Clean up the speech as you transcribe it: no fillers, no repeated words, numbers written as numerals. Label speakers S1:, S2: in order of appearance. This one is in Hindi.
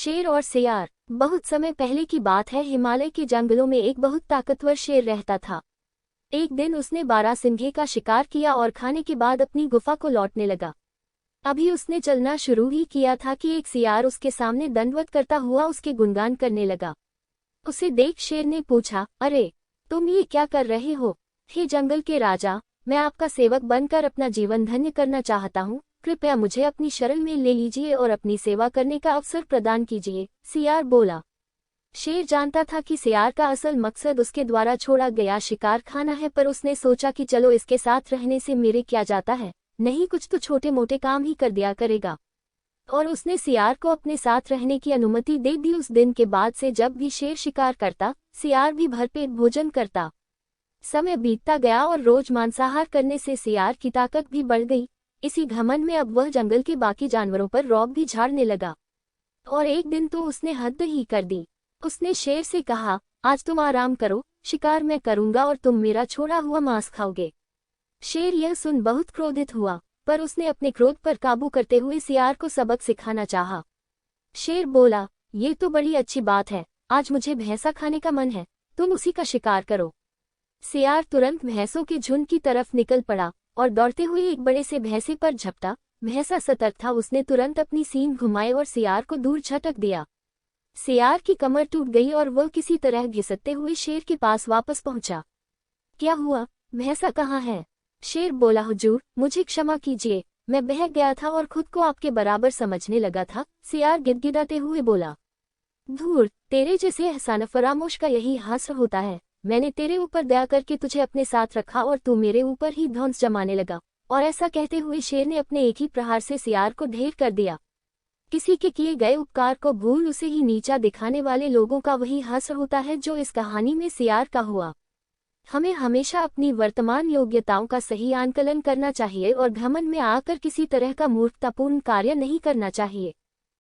S1: शेर और सियार। बहुत समय पहले की बात है, हिमालय के जंगलों में एक बहुत ताकतवर शेर रहता था। एक दिन उसने बारहसिंगे का शिकार किया और खाने के बाद अपनी गुफा को लौटने लगा। अभी उसने चलना शुरू ही किया था कि एक सियार उसके सामने दंडवत करता हुआ उसके गुणगान करने लगा। उसे देख शेर ने पूछा, अरे तुम ये क्या कर रहे हो? हे जंगल के राजा, मैं आपका सेवक बनकर अपना जीवन धन्य करना चाहता हूँ। कृपया मुझे अपनी शरण में ले लीजिए और अपनी सेवा करने का अवसर प्रदान कीजिए, सियार बोला। शेर जानता था कि सियार का असल मकसद उसके द्वारा छोड़ा गया शिकार खाना है, पर उसने सोचा कि चलो इसके साथ रहने से मेरे क्या जाता है, नहीं कुछ तो छोटे मोटे काम ही कर दिया करेगा। और उसने सियार को अपने साथ रहने की अनुमति दे दी। उस दिन के बाद से जब भी शेर शिकार करता, सियार भी भरपेट भोजन करता। समय बीतता गया और रोज मांसाहार करने से सियार की ताकत भी बढ़ गई। इसी घमंड में अब वह जंगल के बाकी जानवरों पर रौब भी झाड़ने लगा। और एक दिन तो उसने हद ही कर दी। उसने शेर से कहा, आज तुम आराम करो, शिकार मैं करूंगा और तुम मेरा छोड़ा हुआ मांस खाओगे। शेर यह सुन बहुत क्रोधित हुआ, पर उसने अपने क्रोध पर काबू करते हुए सियार को सबक सिखाना चाहा। शेर बोला, ये तो बड़ी अच्छी बात है, आज मुझे भैंसा खाने का मन है, तुम उसी का शिकार करो। सियार तुरंत भैंसों के झुंड की तरफ निकल पड़ा और दौड़ते हुए एक बड़े से भैंसे पर झपटा। भैंसा सतर्क था, उसने तुरंत अपनी सींग घुमाए और सियार को दूर झटक दिया। सियार की कमर टूट गई और वह किसी तरह घिसटते हुए शेर के पास वापस पहुंचा। क्या हुआ? भैंसा कहाँ है? शेर बोला, हुजूर मुझे क्षमा कीजिए, मैं बहक गया था और खुद को आपके बराबर समझने लगा था। सियार गिदगिदाते हुए बोला, धूर, तेरे जैसे एहसान फरामोश का यही हास्य होता है। मैंने तेरे ऊपर दया करके तुझे अपने साथ रखा और तू मेरे ऊपर ही धौंस जमाने लगा। और ऐसा कहते हुए शेर ने अपने एक ही प्रहार से सियार को ढेर कर दिया। किसी के किए गए उपकार को भूल उसे ही नीचा दिखाने वाले लोगों का वही हास्य होता है जो इस कहानी में सियार का हुआ। हमें हमेशा अपनी वर्तमान योग्यताओं का सही आंकलन करना चाहिए और घमंड में आकर किसी तरह का मूर्खतापूर्ण कार्य नहीं करना चाहिए।